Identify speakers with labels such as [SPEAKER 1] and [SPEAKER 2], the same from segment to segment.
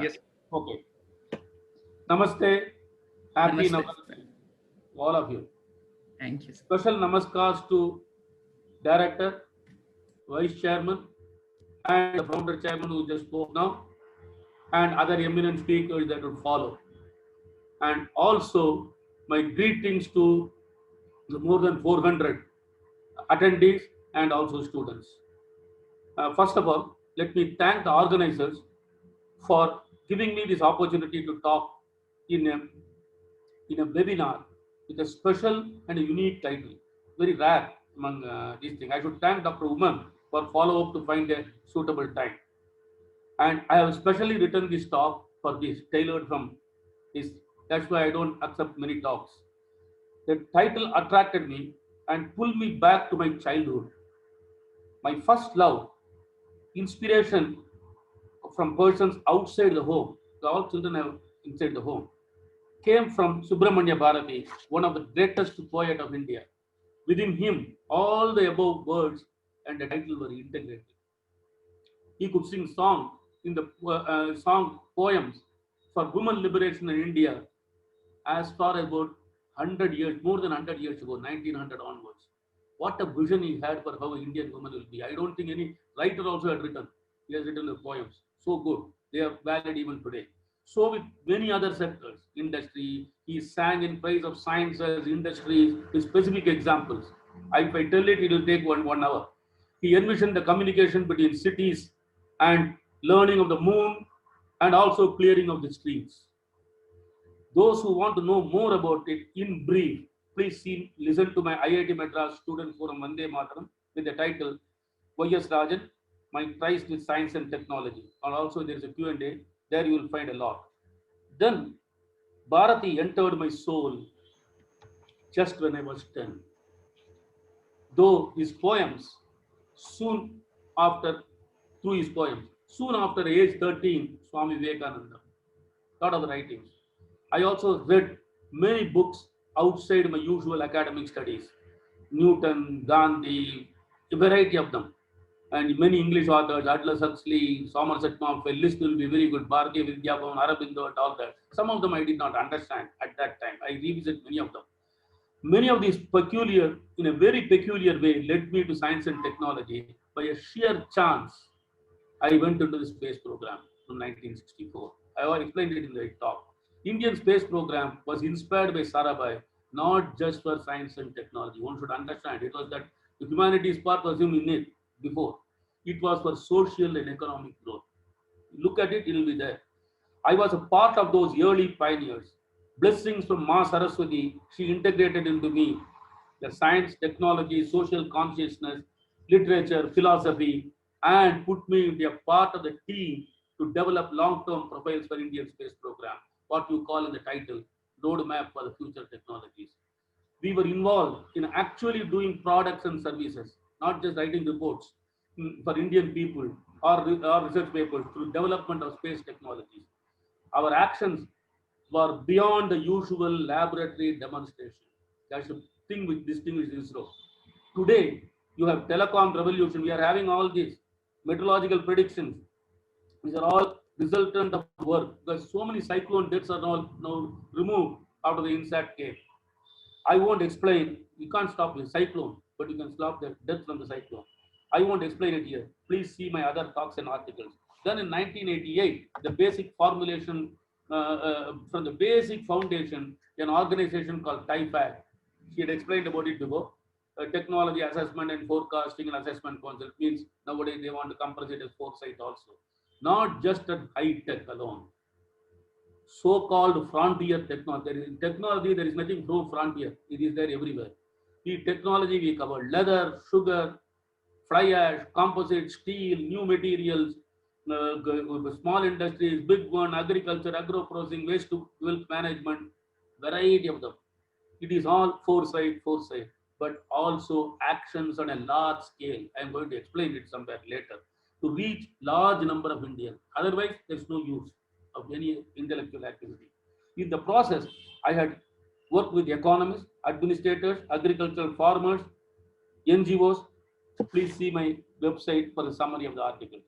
[SPEAKER 1] Yes.
[SPEAKER 2] Okay. Namaste. Happy
[SPEAKER 1] Namaste.
[SPEAKER 2] Navaratri, all of you.
[SPEAKER 1] Thank you, sir.
[SPEAKER 2] Special namaskars to Director, Vice Chairman, and the Founder Chairman who just spoke now, and other eminent speakers that would follow. And also, my greetings to the more than 400 attendees and also students. First of all, let me thank the organizers for giving me this opportunity to talk in a in a webinar with a special and a unique title. Very rare among these things. I should thank Dr. Uman for follow up to find a suitable time. And I have specially written this talk for this, tailored from this. That's why I don't accept many talks. The title attracted me and pulled me back to my childhood, my first love, inspiration from persons outside the home. All children have inside the home. Came from Subramanya Bharati, one of the greatest poet of India. Within him, all the above words and the title were integrated. He could sing song poems for women liberation in India as far as about 100 years, more than 100 years ago, 1900 onwards. What a vision he had for how Indian women will be. I don't think any writer also had written. He has written the poems. So good. They are valid even today. So with many other sectors, industry, he sang in praise of sciences, industries, with specific examples. If I tell it, it will take one hour. He envisioned the communication between cities and learning of the moon and also clearing of the streets. Those who want to know more about it in brief, please listen to my IIT Madras Student Forum Vande Mataram with the title Y.S. Rajan, My Tries with Science and Technology. And also there is a Q&A. There you will find a lot. Then Bharati entered my soul just when I was 10. Though his poems, soon after, through his poems, soon after age 13, Swami Vivekananda, lot of writings. I also read many books outside my usual academic studies. Newton, Gandhi, a variety of them. And many English authors, Atlas Huxley, Somerset Maugham, a list will be very good. Bharatiya Vidya Bhavan, Aurobindo, and all that. Some of them I did not understand at that time. I revisit many of them. Many of these peculiar, in a very peculiar way, led me to science and technology. By a sheer chance, I went into the space program from 1964. I have explained it in the talk. Indian space program was inspired by Sarabhai, not just for science and technology. One should understand it was that the humanities part was in it before. It was for social and economic growth. Look at it, it will be there. I was a part of those early pioneers. Blessings from Ma Saraswati, she integrated into me the science, technology, social consciousness, literature, philosophy, and put me into a part of the team to develop long-term profiles for Indian space program, what you call in the title, Roadmap for the Future Technologies. We were involved in actually doing products and services, not just writing reports for Indian people or research papers through development of space technologies. Our actions were beyond the usual laboratory demonstration. That's the thing which distinguishes ISRO. Today, you have telecom revolution. We are having all these meteorological predictions. These are all resultant of work because so many cyclone deaths are now removed out of the INSAT cave. I won't explain. You can't stop the cyclone, but you can stop the death from the cyclone. I won't explain it here. Please see my other talks and articles. Then in 1988, the basic formulation from the basic foundation, an organization called TIFAC. She had explained about it before. Technology Assessment and Forecasting and Assessment Council means nowadays they want to compress it as foresight also. Not just at high tech alone, so-called frontier technology. In technology, there is nothing no frontier. It is there everywhere. In technology, we cover leather, sugar, fly ash, composite, steel, new materials, small industries, big one, agriculture, agro-processing, waste to wealth management, variety of them. It is all foresight, but also actions on a large scale. I am going to explain it somewhere later to reach large number of Indians. Otherwise, there's no use of any intellectual activity. In the process, I had worked with economists, administrators, agricultural farmers, NGOs. Please see my website for the summary of the article.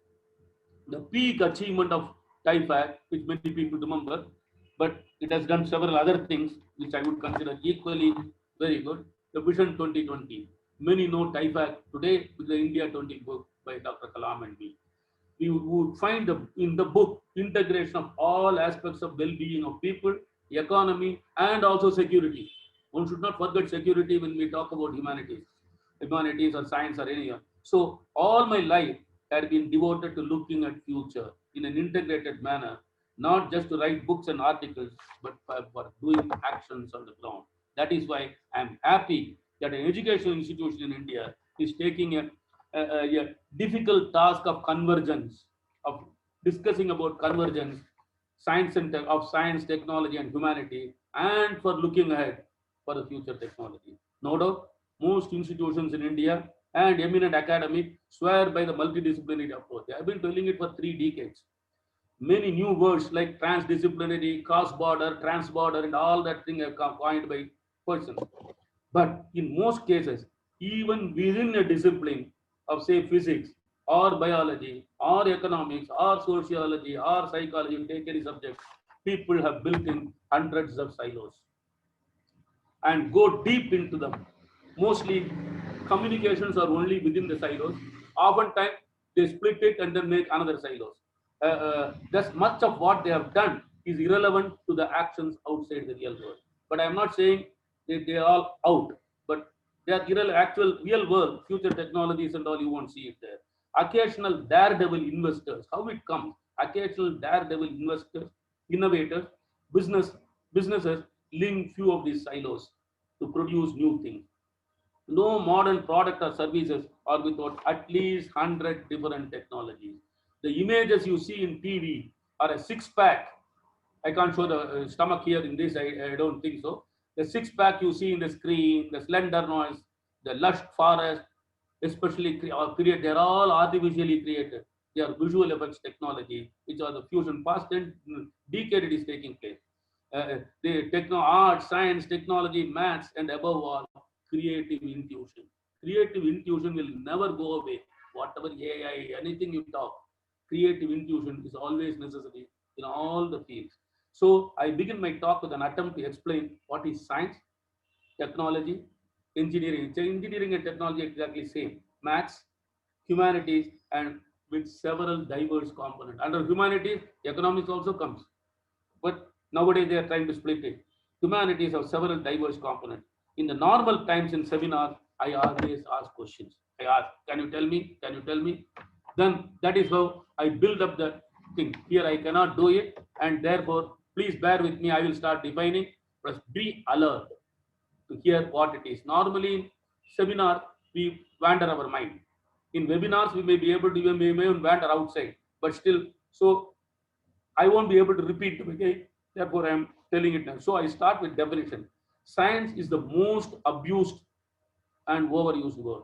[SPEAKER 2] The peak achievement of TIFAC, which many people remember, but it has done several other things which I would consider equally very good. The Vision 2020. Many know TIFAC today with the India 20 book by Dr. Kalam and me. We would find in the book integration of all aspects of well-being of people, economy, and also security. One should not forget security when we talk about humanities or science or any. So all my life had been devoted to looking at future in an integrated manner, not just to write books and articles, but for doing actions on the ground. That is why I'm happy that an educational institution in India is taking a difficult task of convergence, of discussing about convergence, of science, technology, and humanity, and for looking ahead for the future technology. No doubt, most institutions in India and eminent academics swear by the multidisciplinary approach. They have been telling it for 3 decades. Many new words like transdisciplinary, cross-border, trans-border, and all that thing have come coined by persons. But in most cases, even within a discipline of, say, physics or biology or economics or sociology or psychology, take any subject, people have built in hundreds of silos and go deep into them. Mostly, communications are only within the silos. Oftentimes, they split it and then make another silos. Thus, much of what they have done is irrelevant to the actions outside the real world. But I'm not saying that they are all out, but they are actual real world, future technologies and all, you won't see it there. Occasional daredevil investors, how it comes? Occasional daredevil investors, innovators, business businesses link few of these silos to produce new things. No modern product or services are without at least 100 different technologies. The images you see in TV are a six pack. I can't show the stomach here in this, I don't think so. The six pack you see in the screen, the slender noise, the lush forest, especially create, they're all artificially created. They are visual effects technology, which are the fusion past and decade it is taking place. The art, science, technology, maths, and above all, creative intuition. Creative intuition will never go away. Whatever AI, anything you talk, creative intuition is always necessary in all the fields. So I begin my talk with an attempt to explain what is science, technology, engineering. So engineering and technology are exactly same. Maths, humanities, and with several diverse components. Under humanities, economics also comes. But nowadays they are trying to split it. Humanities have several diverse components. In the normal times in seminars, I always ask questions. I ask, can you tell me? Can you tell me? Then that is how I build up the thing. Here I cannot do it, and therefore, please bear with me. I will start defining. But be alert to hear what it is. Normally, in seminar, we wander our mind. In webinars, we may be able to even wander outside, but still, so I won't be able to repeat them again. Therefore, I am telling it now. So I start with definition. Science is the most abused and overused word.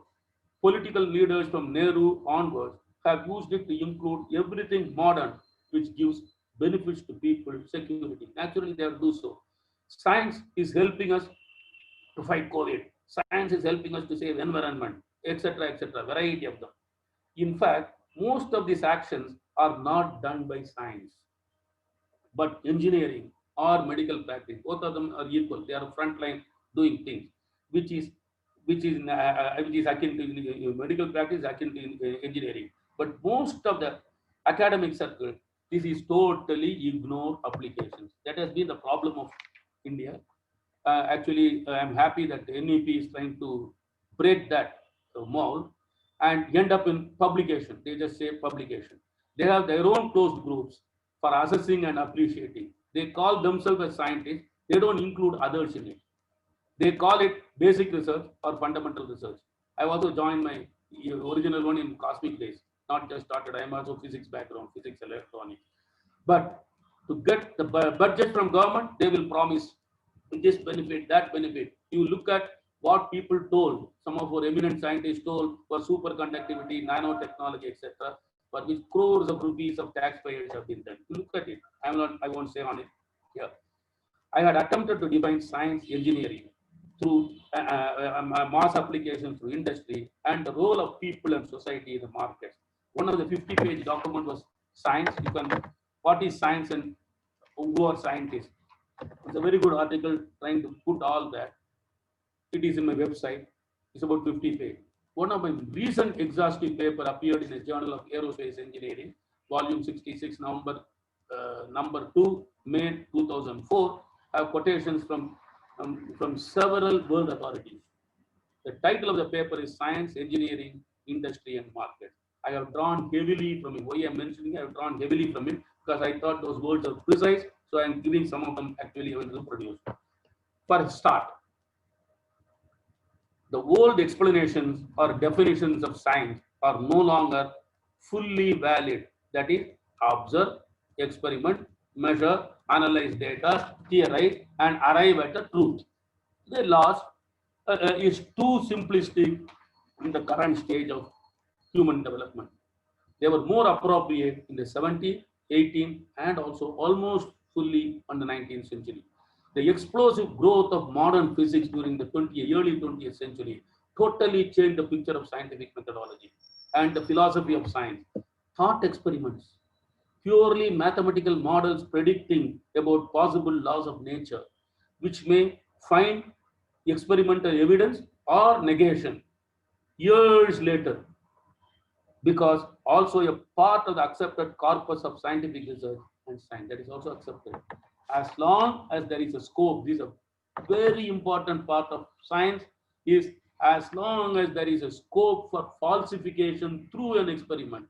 [SPEAKER 2] Political leaders from Nehru onwards have used it to include everything modern which gives benefits to people, security. Naturally, they will do so. Science is helping us to fight COVID. Science is helping us to save environment, etc., etc. Variety of them. In fact, most of these actions are not done by science, but engineering or medical practice. Both of them are equal. They are frontline doing things, which is which is akin to medical practice, akin to engineering. But most of the academic circle, this is totally ignored applications. That has been the problem of India. Actually, I'm happy that the NEP is trying to break that mold and end up in publication. They just say publication. They have their own closed groups for assessing and appreciating. They call themselves as scientists. They don't include others in it. They call it basic research or fundamental research. I also joined my original one in cosmic days, not just started. I'm also physics background, physics, electronics. But to get the budget from government, they will promise this benefit, that benefit. You look at what people told, some of our eminent scientists told for superconductivity, nanotechnology, etc., for which crores of rupees of taxpayers have been done. You look at it. I won't say on it here. I had attempted to define science engineering through mass applications through industry and the role of people and society in the market. One of the 50-page document was science. You can what is science and who are scientists. It's a very good article trying to put all that. It is in my website. It's about 50 pages. One of my recent exhaustive paper appeared in a Journal of Aerospace Engineering, volume 66, number 2, May 2004. I have quotations from several world authorities. The title of the paper is Science, Engineering, Industry and Market. I have drawn heavily from it. Why I'm mentioning I have drawn heavily from it because I thought those words are precise. So I'm giving some of them actually going to produce. For a start, the old explanations or definitions of science are no longer fully valid. That is, observe, experiment, measure, analyze data, theorize, and arrive at the truth. The last is too simplistic in the current stage of human development. They were more appropriate in the 17th, 18th, and also almost fully on the 19th century. The explosive growth of modern physics during the early 20th century totally changed the picture of scientific methodology and the philosophy of science. Thought experiments, purely mathematical models predicting about possible laws of nature, which may find experimental evidence or negation years later, because also a part of the accepted corpus of scientific research and science that is also accepted. As long as there is a scope, this is a very important part of science, is as long as there is a scope for falsification through an experiment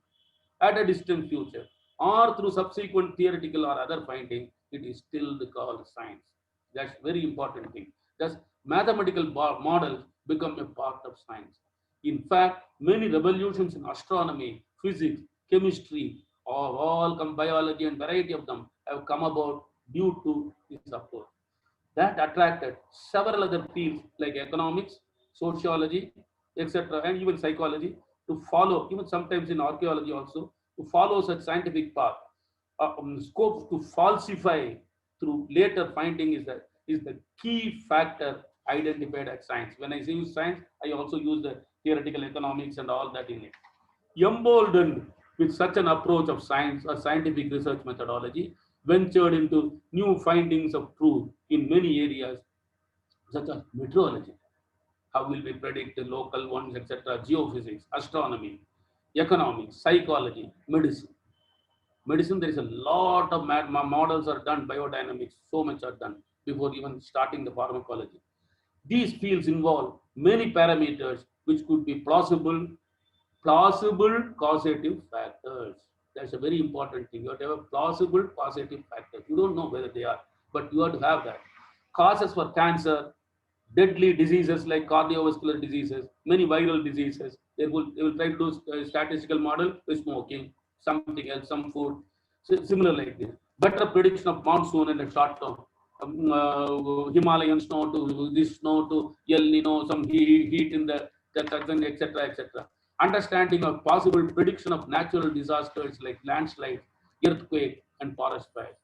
[SPEAKER 2] at a distant future or through subsequent theoretical or other finding, it is still called science. That's very important thing. Thus, mathematical models become a part of science. In fact, many revolutions in astronomy, physics, chemistry, or all biology and variety of them have come about due to this approach. That attracted several other fields like economics, sociology, etc., and even psychology to follow, even sometimes in archaeology also, to follow such scientific path. Scope to falsify through later finding is the key factor identified as science. When I use science, I also use the theoretical economics and all that in it. Emboldened with such an approach of science or scientific research methodology, ventured into new findings of truth in many areas, such as meteorology. How will we predict the local ones, etc., geophysics, astronomy, economics, psychology, medicine. Medicine, there is a lot of models are done, biodynamics, so much are done before even starting the pharmacology. These fields involve many parameters which could be plausible causative factors. That's a very important thing. You have to have a plausible causative factors. You don't know whether they are, but you have to have that. Causes for cancer, deadly diseases like cardiovascular diseases, many viral diseases. They will try to do a statistical model with smoking, something else, some food, similar like this. Better prediction of monsoon in the short term. Himalayan snow to this snow to El Nino, some heat in the etc. etc. Understanding of possible prediction of natural disasters like landslides, earthquake, and forest fires.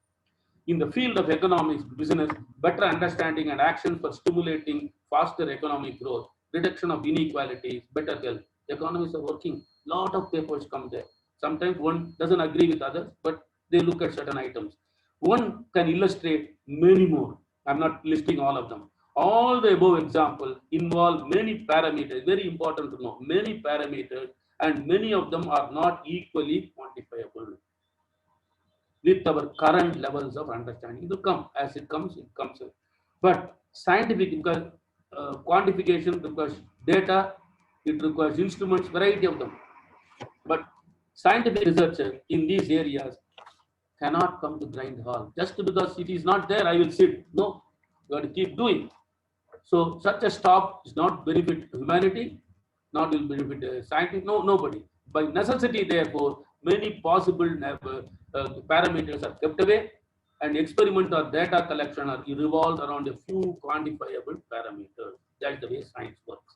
[SPEAKER 2] In the field of economics, business, better understanding and action for stimulating faster economic growth, reduction of inequalities, better health. Economists are working. Lot of papers come there. Sometimes one doesn't agree with others, but they look at certain items. One can illustrate many more. I'm not listing all of them. All the above examples involve many parameters, very important to know, many parameters, and many of them are not equally quantifiable with our current levels of understanding. It will come as it comes, it comes. But scientific, because quantification requires data, it requires instruments, variety of them. But scientific researchers in these areas cannot come to grind hall. Just because it is not there, I will sit. No, you have to keep doing. So such a stop is not benefit humanity, not will benefit scientific, no, nobody. By necessity, therefore, many possible parameters are kept away, and experiment or data collection are revolved around a few quantifiable parameters. That's the way science works.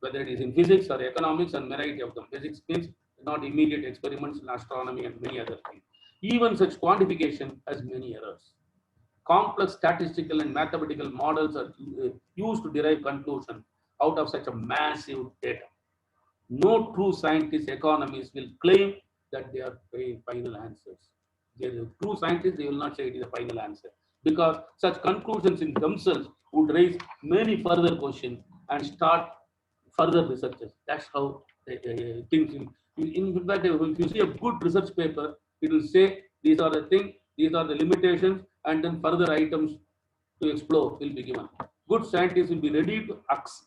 [SPEAKER 2] Whether it is in physics or economics and variety of them. Physics means not immediate experiments in astronomy and many other things. Even such quantification has many errors. Complex statistical and mathematical models are used to derive conclusions out of such a massive data. No true scientist, economist will claim that they are final answers. The true scientists, they will not say it is a final answer, because such conclusions in themselves would raise many further questions and start further researches. That's how things. In fact, if you see a good research paper, it will say these are the things, these are the limitations, and then further items to explore will be given. Good scientists will be ready to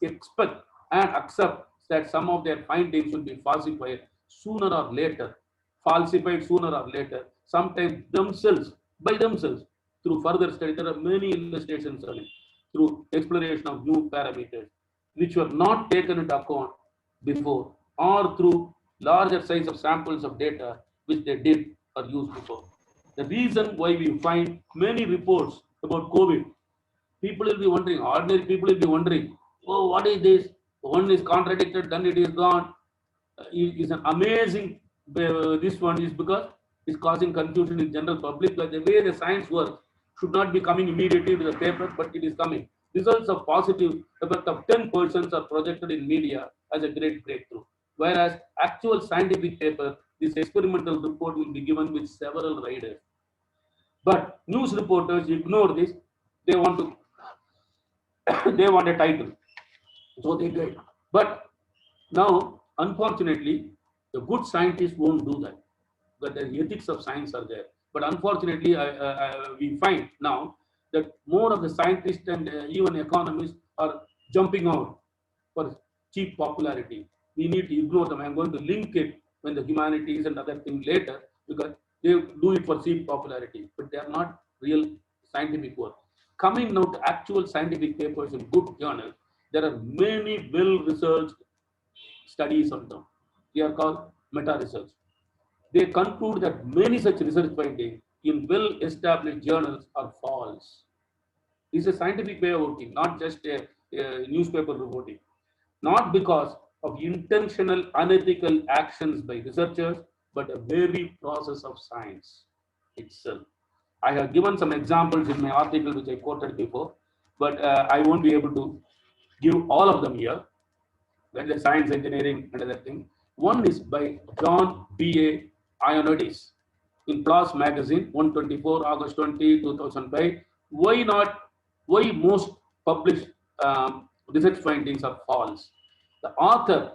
[SPEAKER 2] expect and accept that some of their findings will be falsified sooner or later, sometimes themselves, by themselves, through further study. There are many illustrations on it, through exploration of new parameters, which were not taken into account before, or through larger size of samples of data, which they did or used before. The reason why we find many reports about COVID, people will be wondering, ordinary people will be wondering, oh, what is this? One is contradicted, then it is gone. Is an amazing, this one is because it's causing confusion in general public, but the way the science works should not be coming immediately to the paper, but it is coming. Results of positive effect of 10% are projected in media as a great breakthrough. Whereas actual scientific paper, this experimental report will be given with several riders. But news reporters ignore this. They want to they want a title. So they get. But now, unfortunately, the good scientists won't do that. But the ethics of science are there. But unfortunately, we find now that more of the scientists and even economists are jumping out for cheap popularity. We need to ignore them. I'm going to link it when the humanities and other things later, because they do it for cheap popularity, but they are not real scientific work. Coming now to actual scientific papers in good journals, there are many well-researched studies on them. They are called meta-research. They conclude that many such research findings in well-established journals are false. This is a scientific way of working, not just a newspaper reporting. Not because of intentional unethical actions by researchers, but a very process of science itself. I have given some examples in my article which I quoted before, but I won't be able to give all of them here. When the science, engineering, and other thing. One is by John B.A. Ioannidis in PLOS magazine, 124 August 20, 2005. Why not? Why most published research findings are false? The author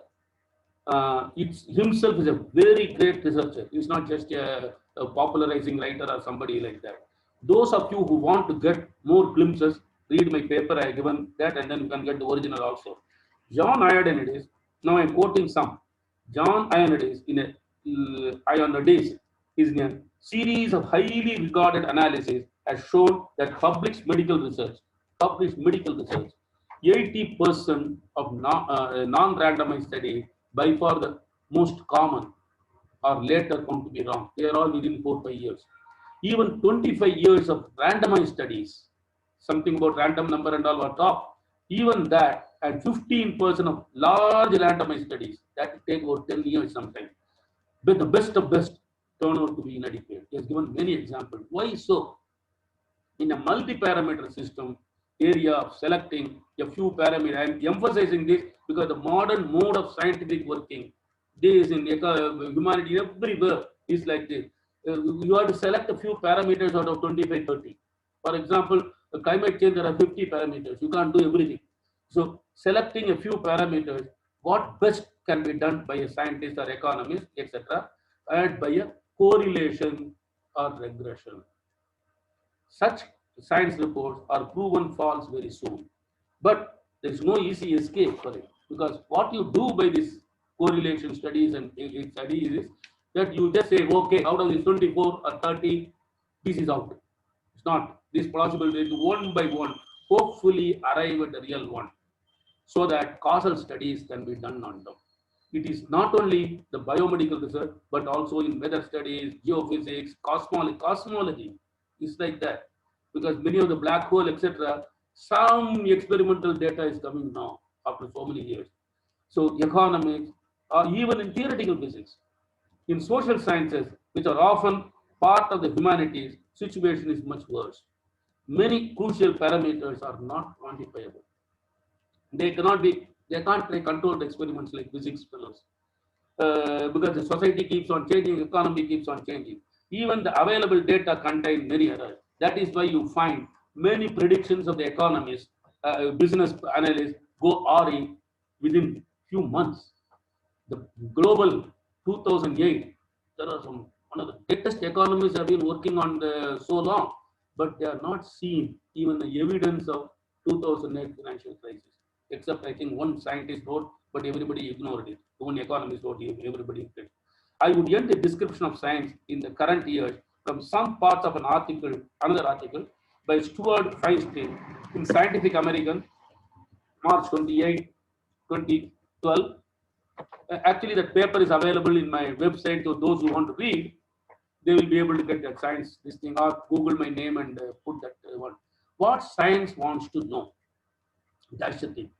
[SPEAKER 2] himself is a very great researcher. He's not just a popularizing writer or somebody like that. Those of you who want to get more glimpses, read my paper. I have given that, and then you can get the original also. John Ioannidis, now I'm quoting some. John Ioannidis Ioannidis is in a series of highly regarded analyses has shown that published medical research, 80% of non-randomized studies, by far the most common, are later found to be wrong. They are all within 4 5 years. Even 25 years of randomized studies, something about random number and all were top. Even that, and 15% of large randomized studies, that take about 10 years sometimes. But the best of best turn out to be inadequate. He has given many examples. Why so? In a multi-parameter system area of selecting a few parameters. I am emphasizing this because the modern mode of scientific working, this in humanity everywhere is like this. You have to select a few parameters out of 25, 30. For example, climate change, there are 50 parameters. You can't do everything. So selecting a few parameters, what best can be done by a scientist or economist, etc., and by a correlation or regression. Such science reports are proven false very soon. But there is no easy escape for it, because what you do by these correlation studies and studies is that you just say, okay, out of this 24 or 30, this is out. It's not. This possibility one by one, hopefully arrive at the real one, so that causal studies can be done on them. It is not only the biomedical research, but also in weather studies, geophysics, cosmology. It's like that. Because many of the black hole, etc., some experimental data is coming now after so many years. So economics, or even in theoretical physics, in social sciences, which are often part of the humanities, situation is much worse. Many crucial parameters are not quantifiable. They can't control the experiments like physics fellows, because the society keeps on changing, economy keeps on changing. Even the available data contain many errors. That is why you find many predictions of the economists, business analysts go RE within few months. The global 2008, there are some one of the greatest economists have been working on so long, but they are not seeing even the evidence of 2008 financial crisis. Except I think one scientist wrote, but everybody ignored it. One economist wrote, everybody ignored it. I would end the description of science in the current year from some parts of an article, another article by Stuart Feinstein in Scientific American, March 28, 2012. Actually, that paper is available in my website. So those who want to read, they will be able to get that science this thing or Google my name and put that one. What science wants to know. That's the thing.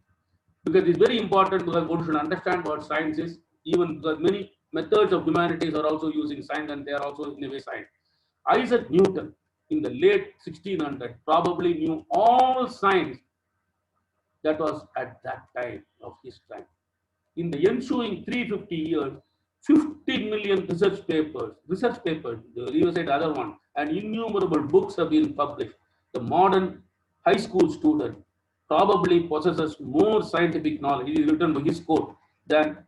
[SPEAKER 2] Because it's very important because one should understand what science is, even because many methods of humanities are also using science and they are also in a way science. Isaac Newton in the late 1600 probably knew all science that was at that time of his time. In the ensuing 350 years, 15 million research papers, the other side, other one, and innumerable books have been published. The modern high school student probably possesses more scientific knowledge, it is written by his quote, than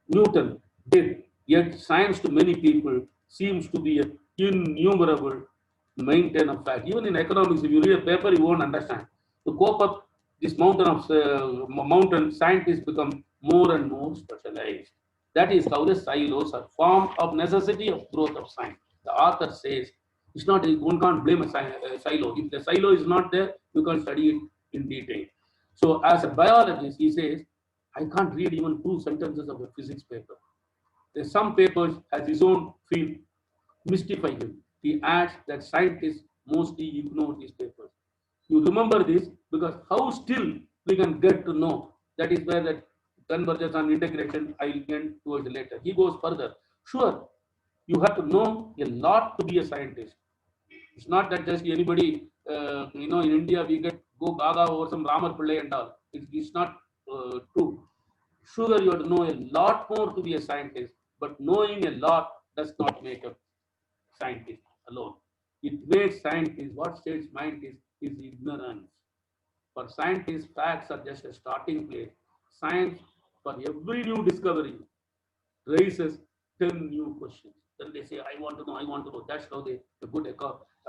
[SPEAKER 2] Newton did. Yet science to many people seems to be an innumerable maintain of fact. Even in economics, if you read a paper, you won't understand. To cope up this mountain, scientists become more and more specialized. That is how the silos are formed of necessity of growth of science. The author says it's not one can't blame a silo. If the silo is not there, you can study it in detail. So as a biologist, he says, I can't read even two sentences of a physics paper. There's some papers has his own field mystify him. He adds that scientists mostly ignore these papers. You remember this because how still we can get to know. That is where that convergence and integration I will get towards later. He goes further. Sure, you have to know a lot to be a scientist. It's not that just anybody, in India we get go gaga over some Ramar Pillai and all. It's not true. Sure, you have to know a lot more to be a scientist, but knowing a lot does not make a scientist alone. It makes scientists, what states mind is ignorance. For scientists, facts are just a starting place. Science, for every new discovery, raises 10 new questions. Then they say, I want to know, I want to know. That's how the good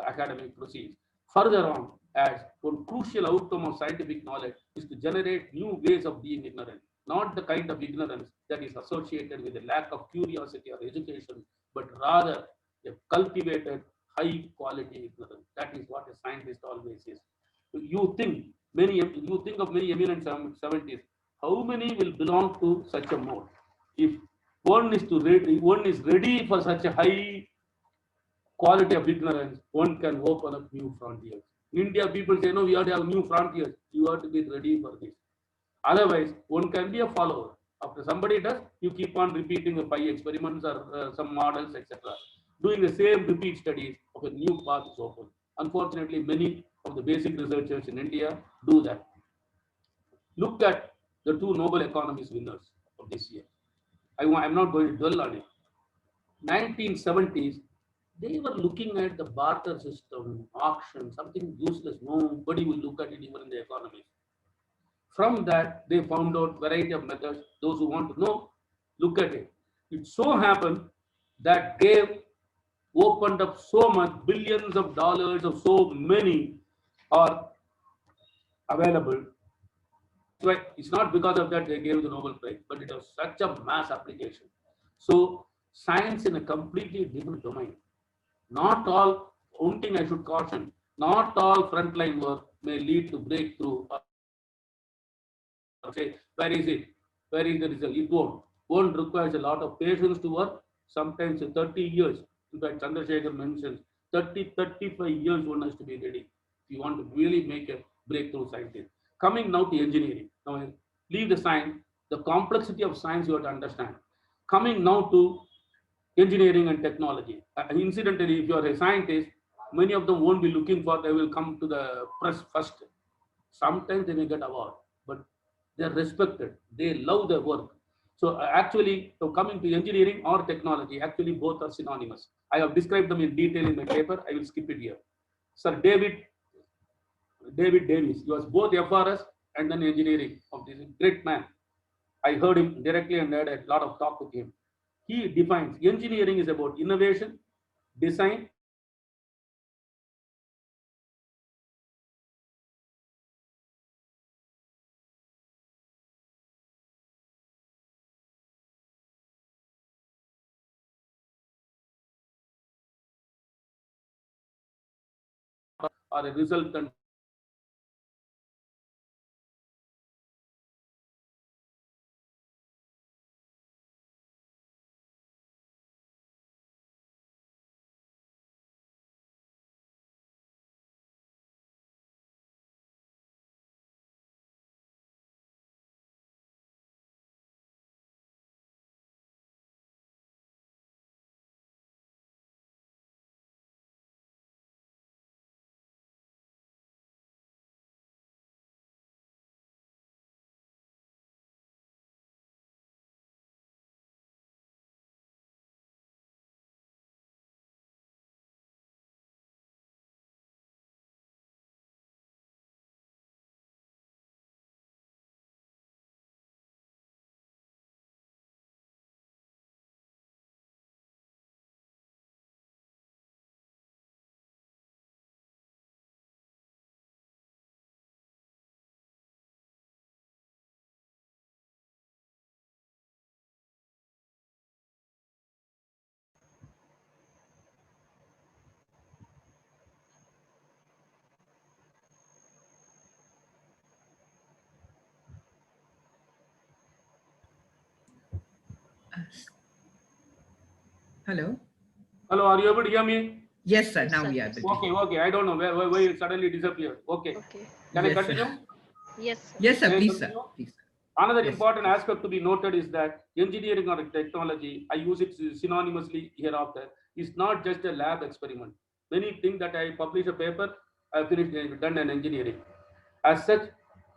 [SPEAKER 2] academic proceeds. Further on, as one crucial outcome of scientific knowledge is to generate new ways of being ignorant, not the kind of ignorance that is associated with a lack of curiosity or education, but rather a cultivated high quality ignorance. That is what a scientist always is. You think of many eminent 70s. How many will belong to such a mode? If one is ready for such a high quality of ignorance, one can open up new frontiers. In India, people say, no, we have to have new frontiers. You have to be ready for this. Otherwise, one can be a follower. After somebody does, you keep on repeating the 5 experiments or some models, etc. Doing the same repeat studies of a new path is open. Unfortunately, many of the basic researchers in India do that. Look at the two Nobel Economics winners of this year. I'm not going to dwell on it. 1970s, they were looking at the barter system, auction, something useless. Nobody will look at it even in the economy. From that, they found out variety of methods. Those who want to know, look at it. It so happened that gave opened up so much, billions of dollars of so many are available. Right? It's not because of that they gave the Nobel Prize, but it was such a mass application. So science in a completely different domain. Not all, one thing I should caution, not all frontline work may lead to breakthrough or say, where is it? Where is the result? It won't. Won't requires a lot of patience to work, sometimes 30 years. In fact, Chandrasekhar mentions 35 years one has to be ready if you want to really make a breakthrough scientist. Coming now to engineering. Now, leave the science, the complexity of science you have to understand. Coming now to engineering and technology. Incidentally, if you are a scientist, many of them won't be looking for, they will come to the press first. Sometimes they may get award, but they're respected. They love their work. So actually, so coming to engineering or technology, actually both are synonymous. I have described them in detail in my paper. I will skip it here. Sir David Davis, he was both FRS and then engineering of this great man. I heard him directly and had a lot of talk with him. He defines engineering is about innovation, design, or a resultant.
[SPEAKER 1] Hello.
[SPEAKER 2] Hello, are you able to hear me?
[SPEAKER 1] Yes, sir.
[SPEAKER 3] Yes,
[SPEAKER 1] Now
[SPEAKER 3] sir.
[SPEAKER 1] we are
[SPEAKER 3] Yes.
[SPEAKER 1] able to
[SPEAKER 2] Okay,
[SPEAKER 1] hear.
[SPEAKER 2] okay. I don't know why it suddenly disappeared. Okay.
[SPEAKER 3] Okay.
[SPEAKER 2] Can I
[SPEAKER 1] Yes, sir.
[SPEAKER 2] continue?
[SPEAKER 3] Yes, sir.
[SPEAKER 1] Yes, sir.
[SPEAKER 2] May I
[SPEAKER 1] Please, sir.
[SPEAKER 2] continue?
[SPEAKER 1] Please, sir.
[SPEAKER 2] Another
[SPEAKER 1] Yes, sir.
[SPEAKER 2] important
[SPEAKER 1] Please.
[SPEAKER 2] aspect to be noted is that engineering or technology, I use it synonymously hereafter, is not just a lab experiment. Many think that I publish a paper, I finished, done an engineering. As such,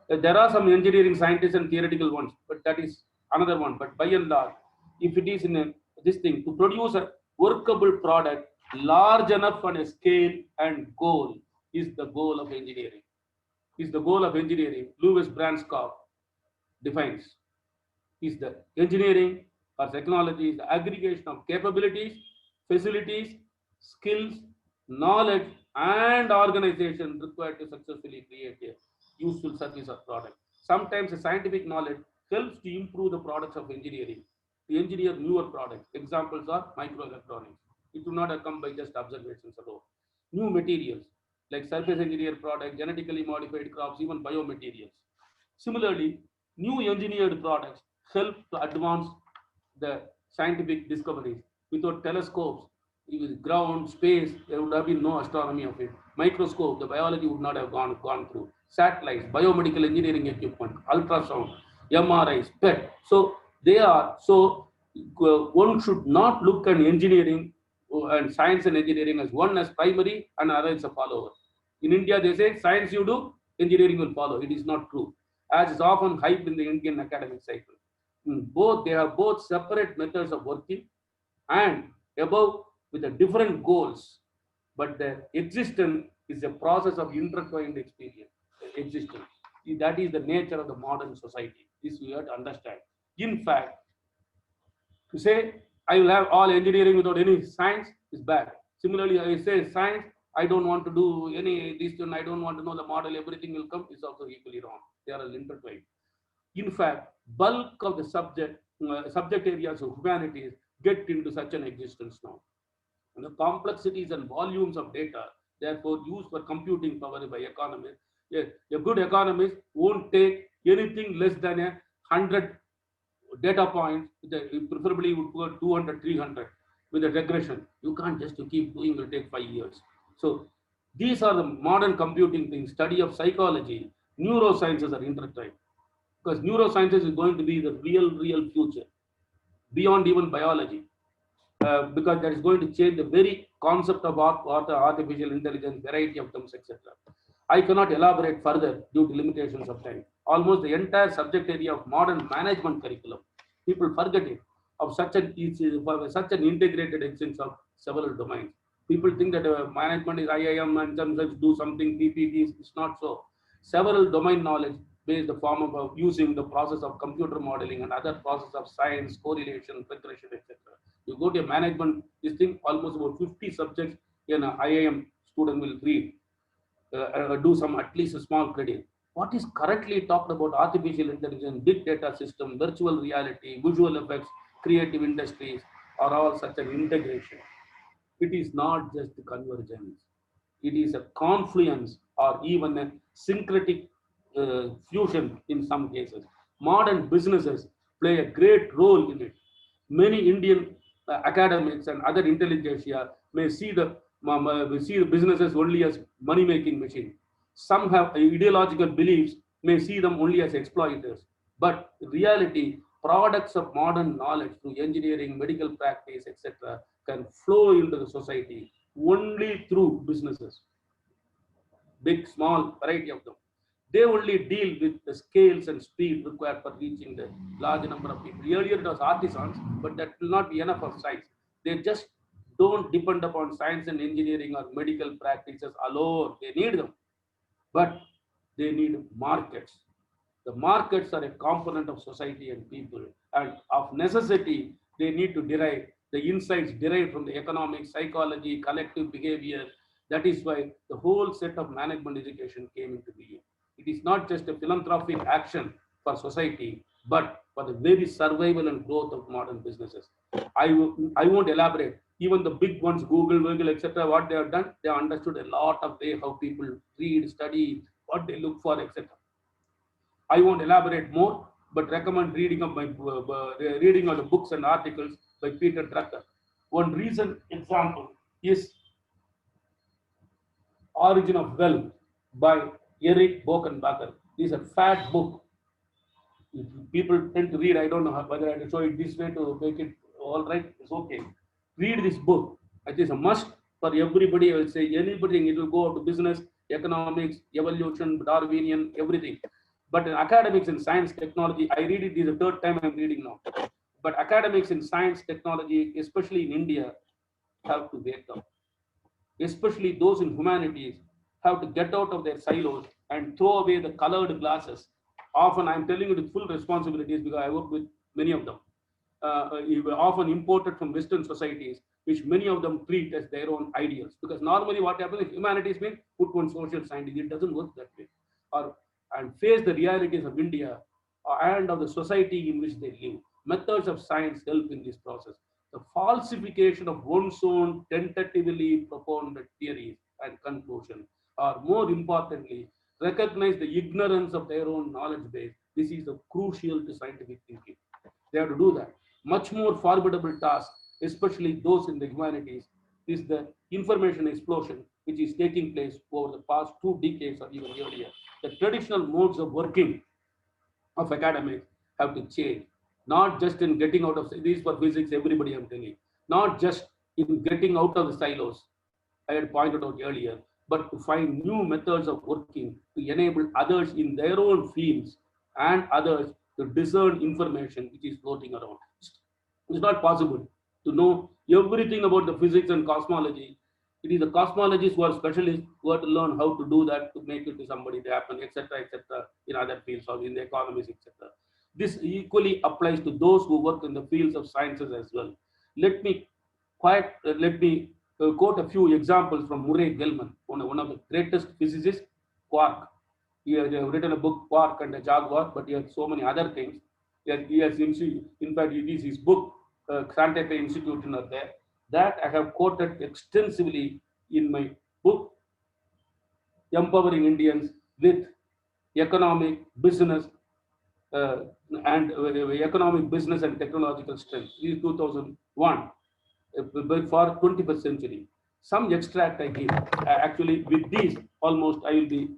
[SPEAKER 2] there are some engineering scientists and theoretical ones, but that is another one. But by and large, if it is in this thing to produce a workable product large enough on a scale and goal is the goal of engineering. Is the goal of engineering. Louis Branskopf defines is the engineering or technology is the aggregation of capabilities, facilities, skills, knowledge, and organization required to successfully create a useful service or product. Sometimes a scientific knowledge helps to improve the products of engineering, to engineer newer products. Examples are microelectronics. It will not have come by just observations alone. New materials like surface engineered products, genetically modified crops, even biomaterials. Similarly, new engineered products help to advance the scientific discoveries. Without telescopes, with ground, space, there would have been no astronomy of it. Microscope, the biology would not have gone through. Satellites, biomedical engineering equipment, ultrasound, MRIs, PET. So they are so one should not look at engineering and science and engineering as one as primary and other as a follower. In India, they say science you do, engineering will follow. It is not true, as is often hyped in the Indian academic cycle. Both they have both separate methods of working and above with the different goals, but their existence is a process of intertwined experience. Existence. That is the nature of the modern society. This we have to understand. In fact, to say I will have all engineering without any science is bad. Similarly, I say science, I don't want to do any this and I don't want to know the model, everything will come is also equally wrong. They are all intertwined. In fact, bulk of the subject areas of humanities get into such an existence now. And the complexities and volumes of data, therefore, used for computing power by economists. A good economist won't take anything less than 100 data points, preferably you would put 200, 300 with a regression. You can't just to keep doing, it will take 5 years. So these are the modern computing things, study of psychology, neurosciences are intertwined because neurosciences is going to be the real future beyond even biology because that is going to change the very concept of artificial intelligence, variety of terms, etc. I cannot elaborate further due to limitations of time. Almost the entire subject area of modern management curriculum People forget it of such an integrated essence of several domains. People think that management is IIM and sometimes do something PPTs. It's not so. Several domain knowledge based the form of using the process of computer modeling and other process of science, correlation, regression, etc. You go to a management, this thing almost about 50 subjects in an IIM student will read, do some at least a small credit. What is currently talked about artificial intelligence, big data system, virtual reality, visual effects, creative industries are all such an integration. It is not just convergence. It is a confluence or even a syncretic fusion in some cases. Modern businesses play a great role in it. Many Indian academics and other intelligentsia may see the businesses only as money-making machine. Some have ideological beliefs may see them only as exploiters. But in reality, products of modern knowledge through engineering, medical practice, etc., can flow into the society only through businesses, big, small, variety of them. They only deal with the scales and speed required for reaching the large number of people. Earlier it was artisans, but that will not be enough of science. They just don't depend upon science and engineering or medical practices alone. They need them, but they need markets. The markets are a component of society and people, and of necessity, they need to derive the insights derived from the economic, psychology, collective behavior. That is why the whole set of management education came into being. It is not just a philanthropic action for society, but for the very survival and growth of modern businesses. I won't elaborate. Even the big ones, Google, etc., what they have done, they have understood a lot of way how people read, study, what they look for, etc. I won't elaborate more, but recommend reading of the books and articles by Peter Drucker. One recent example is Origin of Wealth by Eric Bokenbacher. This is a fat book. If people tend to read, I don't know whether I have to show it this way to make it all right. It's okay. Read this book. It is a must for everybody. I will say anybody. It will go to business, economics, evolution, Darwinian, everything. But in academics and science technology, I read it. This is the third time I'm reading now. But academics in science technology, especially in India, have to wake up. Especially those in humanities have to get out of their silos and throw away the colored glasses. Often, I'm telling you with full responsibilities because I work with many of them. Often imported from Western societies, which many of them treat as their own ideals. Because normally, what happens if humanities mean put one social science, it doesn't work that way. Or and face the realities of India and of the society in which they live. Methods of science help in this process. The falsification of one's own tentatively propounded theories and conclusions, or more importantly, recognize the ignorance of their own knowledge base. This is crucial to scientific thinking. They have to do that. Much more formidable task, especially those in the humanities, is the information explosion which is taking place over the past 2 decades or even earlier. The traditional modes of working of academics have to change, not just in getting out of these for physics, everybody I'm telling, not just in getting out of the silos I had pointed out earlier, but to find new methods of working to enable others in their own fields and others to discern information which is floating around. It's not possible to know everything about the physics and cosmology. It is the cosmologists who are specialists who have to learn how to do that to make it to somebody to happen, etc., in other fields or in the economies, etc. This equally applies to those who work in the fields of sciences as well. Let me quote a few examples from Murray Gell-Mann, one of the greatest physicists, quark. He has written a book, Quark and the Jaguar, but he has so many other things. In fact, it is his book, Santa Fe Institute, there, that I have quoted extensively in my book, Empowering Indians with Economic, Business, uh, Economic, Business and Technological Strength. This is 2001 for 21st century. Some extract I give. Actually, with these, almost I will be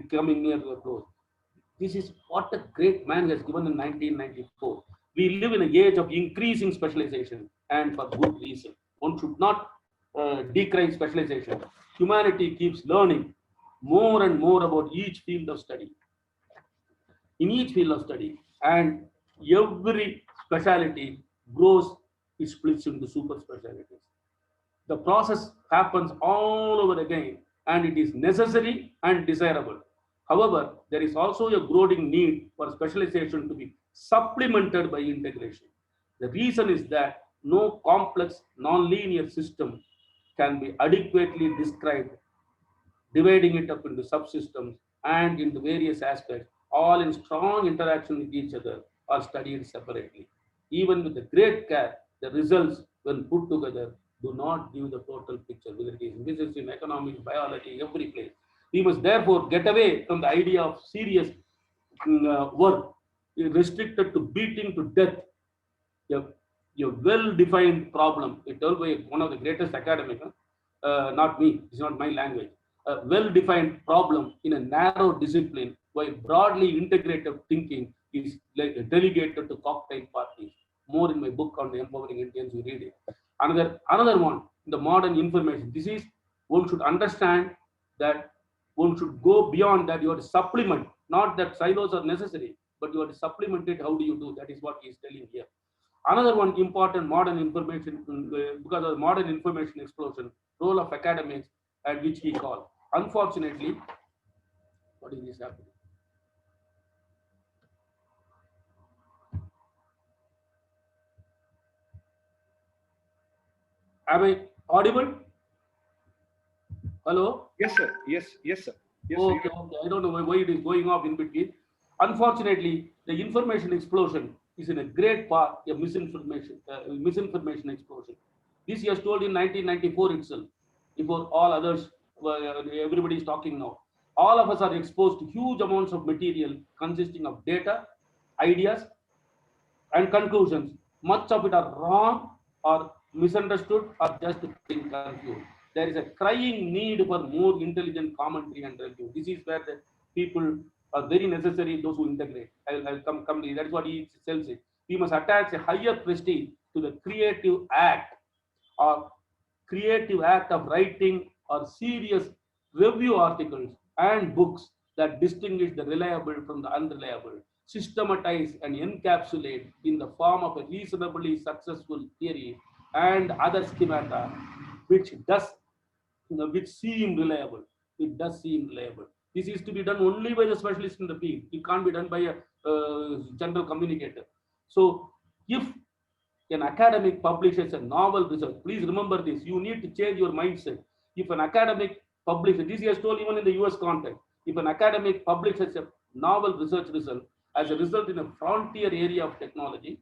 [SPEAKER 2] coming near the close. This is what a great man has given in 1994. We live in an age of increasing specialization, and for good reason. One should not decry specialization. Humanity keeps learning more and more about each field of study. In each field of study, and every specialty grows, it splits into super specialties. The process happens all over again, and it is necessary and desirable. However, there is also a growing need for specialization to be supplemented by integration. The reason is that no complex non-linear system can be adequately described, dividing it up into subsystems and into various aspects, all in strong interaction with each other, are studied separately. Even with the great care, the results, when put together, do not give the total picture, whether it is in business, in economics, biology, every place. We must therefore get away from the idea of serious work restricted to beating to death a, a well-defined problem. It told by one of the greatest academics, not me, it's not my language. A well-defined problem in a narrow discipline, while broadly integrated thinking is like delegated to cocktail parties. More in my book on empowering Indians, you read it. Another one, the modern information. This is, one should understand that one should go beyond that. You have to supplement, not that silos are necessary, but you have to supplement it. How do you do? That is what he is telling here. Another one important modern information, because of modern information explosion, role of academics, and which we call. Unfortunately, what is this happening? Am I audible? Hello?
[SPEAKER 1] Yes, sir. Yes, yes, sir. Yes, sir.
[SPEAKER 2] Okay, okay. I don't know why it is going off in between. Unfortunately, the information explosion is in a great part a misinformation explosion. This was told in 1994 itself, before all others, everybody is talking now. All of us are exposed to huge amounts of material consisting of data, ideas, and conclusions. Much of it are wrong or misunderstood or just being confused. There is a crying need for more intelligent commentary and review. This is where the people are very necessary, those who integrate. I'll come to it. That's what he tells it. We must attach a higher prestige to the or creative act of writing or serious review articles and books that distinguish the reliable from the unreliable, systematize and encapsulate in the form of a reasonably successful theory and other schemata, which does, which seem reliable. It does seem reliable. This is to be done only by the specialist in the field. It can't be done by a general communicator. So, if an academic publishes a novel research, please remember this, you need to change your mindset. If an academic publishes, this is told even in the US context, if an academic publishes a novel research result as a result in a frontier area of technology,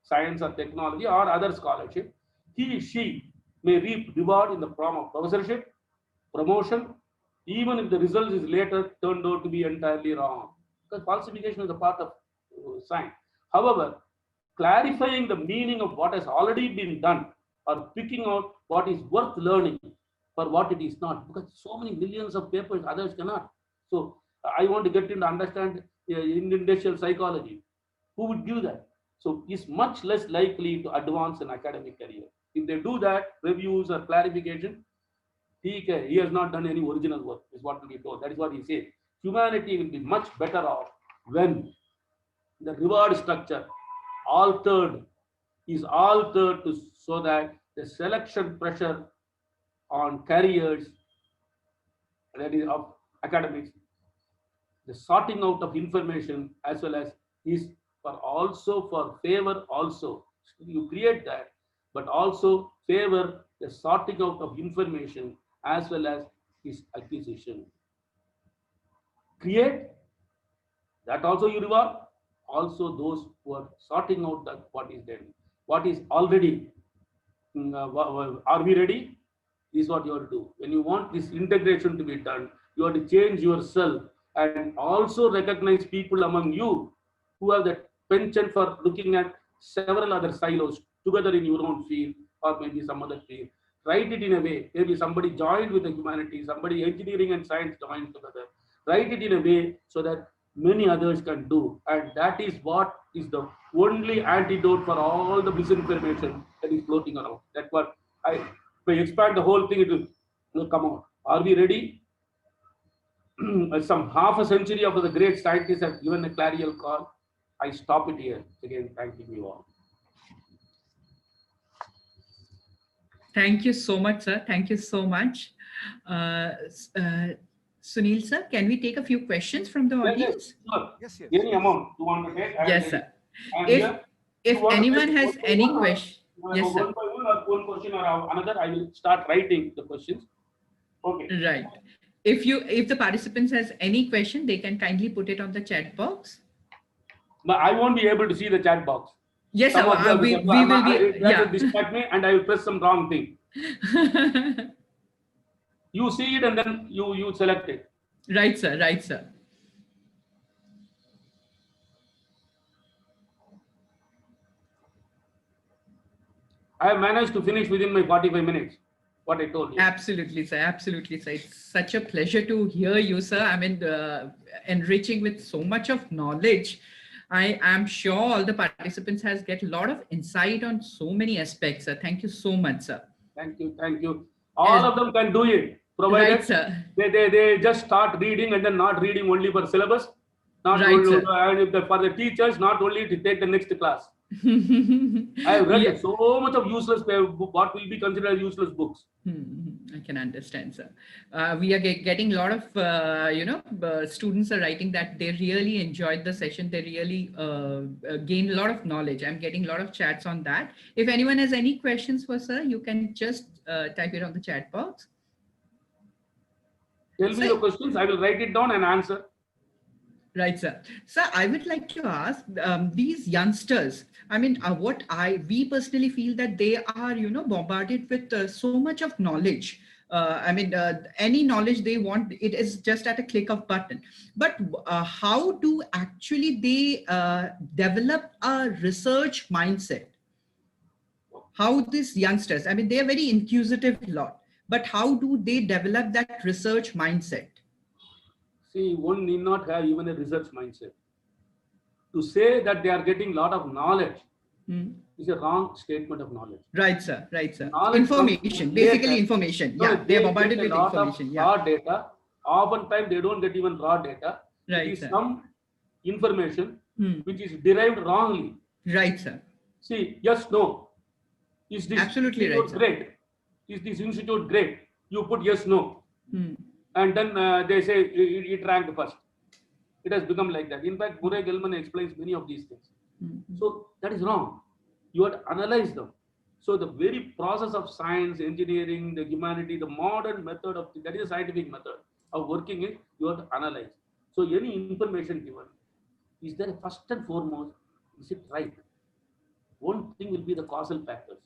[SPEAKER 2] science or technology or other scholarship, she may reap reward in the form of professorship, promotion, even if the result is later turned out to be entirely wrong. Because falsification is a part of science. However, clarifying the meaning of what has already been done or picking out what is worth learning for what it is not, because so many millions of papers others cannot. So I want to get into understand industrial psychology. Who would give that? So is much less likely to advance an academic career. If they do that, reviews or clarification, he has not done any original work, is what will be told. That is what he says. Humanity will be much better off when the reward structure altered is altered to so that the selection pressure on careers, that is of academics, the sorting out of information as well as is for also for favor also. You create that, but also favor the sorting out of information as well as its acquisition. Create that also you reward. Also those who are sorting out that what is there, what is already. Are we ready? This is what you have to do. When you want this integration to be done, you have to change yourself and also recognize people among you who have that penchant for looking at several other silos together in your own field or maybe some other field. Write it in a way, maybe somebody joined with the humanities, somebody engineering and science joined together. Write it in a way so that many others can do. And that is what is the only antidote for all the misinformation that is floating around. That's what if I expand the whole thing, it will come out. Are we ready? Some half a century after the great scientists have given a clarion call, I stop it here. Again, thanking you all.
[SPEAKER 3] Thank you so much, sir. Thank you so much. Sunil, sir, can we take a few questions from the
[SPEAKER 2] Yes, yes,
[SPEAKER 3] audience?
[SPEAKER 2] sure.
[SPEAKER 1] Yes, yes,
[SPEAKER 2] Any
[SPEAKER 1] yes.
[SPEAKER 2] amount you want to take, I am
[SPEAKER 3] Yes,
[SPEAKER 2] ready.
[SPEAKER 3] sir.
[SPEAKER 2] I am
[SPEAKER 3] If
[SPEAKER 2] here. You
[SPEAKER 3] if
[SPEAKER 2] want to
[SPEAKER 3] anyone
[SPEAKER 2] take
[SPEAKER 3] has
[SPEAKER 2] one by
[SPEAKER 3] any
[SPEAKER 2] one or
[SPEAKER 3] question, yes, sir.
[SPEAKER 2] one by one or one question or another? I will start writing the questions. Okay.
[SPEAKER 3] Right. If the participants has any question, they can kindly put it on the chat box.
[SPEAKER 2] But I won't be able to see the chat box.
[SPEAKER 3] Yes, sir.
[SPEAKER 2] Some of them,
[SPEAKER 3] We will be,
[SPEAKER 2] that will
[SPEAKER 3] yeah.
[SPEAKER 2] distract me and I will press some wrong thing. You see it and then you select it.
[SPEAKER 3] Right, sir. Right, sir.
[SPEAKER 2] I have managed to finish within my 45 minutes. What I told you.
[SPEAKER 3] Absolutely, sir. Absolutely, sir. It's such a pleasure to hear you, sir. I mean, enriching with so much of knowledge. I am sure all the participants has get a lot of insight on so many aspects, sir. Thank you so much, sir.
[SPEAKER 2] Thank you. Thank you. All
[SPEAKER 3] Yes.
[SPEAKER 2] of them can do it, provided
[SPEAKER 3] Right, sir.
[SPEAKER 2] they just start reading and then not reading only for syllabus. Not
[SPEAKER 3] Right,
[SPEAKER 2] only,
[SPEAKER 3] sir.
[SPEAKER 2] and if for the teachers, not only to take the next class. I have read
[SPEAKER 3] Yeah.
[SPEAKER 2] so much of useless, what will be considered useless books.
[SPEAKER 3] I can understand, sir. We are getting a lot of, students are writing that they really enjoyed the session. They really gained a lot of knowledge. I'm getting a lot of chats on that. If anyone has any questions for sir, you can just type it on the chat box.
[SPEAKER 2] Tell me
[SPEAKER 3] Sir,
[SPEAKER 2] the questions, I will write it down and answer.
[SPEAKER 3] right, sir. Sir, I would like to ask these youngsters. I mean, we personally feel that they are, bombarded with so much of knowledge. Any knowledge they want, it is just at a click of button. But how do actually they develop a research mindset? How these youngsters? I mean, they are very inquisitive lot. But how do they develop that research mindset?
[SPEAKER 2] See, one need not have even a research mindset. To say that they are getting a lot of knowledge is a wrong statement of knowledge.
[SPEAKER 3] Right, sir. Right, sir.
[SPEAKER 2] Knowledge
[SPEAKER 3] Information,
[SPEAKER 2] comes
[SPEAKER 3] basically
[SPEAKER 2] later.
[SPEAKER 3] information.
[SPEAKER 2] No,
[SPEAKER 3] Yeah, they are bombarded
[SPEAKER 2] get a
[SPEAKER 3] with
[SPEAKER 2] lot of
[SPEAKER 3] information. Yeah,
[SPEAKER 2] raw data. Oftentimes they don't get even raw data. It
[SPEAKER 3] right,
[SPEAKER 2] is
[SPEAKER 3] sir.
[SPEAKER 2] some information which is derived wrongly.
[SPEAKER 3] Right, sir.
[SPEAKER 2] See, yes, no. Is this
[SPEAKER 3] Absolutely right,
[SPEAKER 2] institute
[SPEAKER 3] sir.
[SPEAKER 2] great? Is this institute great? You put yes, no.
[SPEAKER 3] Hmm.
[SPEAKER 2] And then they say it ranked first. It has become like that. In fact, Murray Gell-Mann explains many of these things. So that is wrong. You have to analyze them. So the very process of science, engineering, the humanity, the modern method of that is a scientific method of working it. You have to analyze. So any information given, is there first and foremost, is it right? One thing will be the causal factors.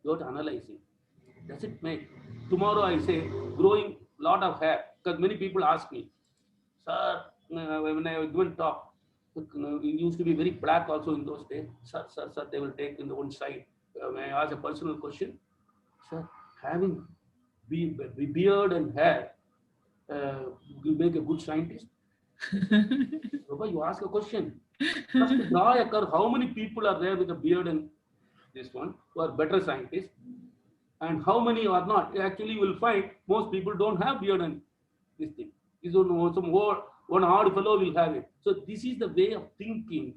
[SPEAKER 2] You have to analyze it. Does it make? Tomorrow I say growing lot of hair, because many people ask me, sir, when I given talk, it used to be very black also in those days. Sir, they will take in the one side. When I ask a personal question, sir, having beard and hair will make a good scientist? Baba, you ask a question. Just draw a curve. How many people are there with a beard and this one who are better scientists? And how many are not? Actually, you will find most people don't have beard and this thing. Is one odd fellow will have it. So this is the way of thinking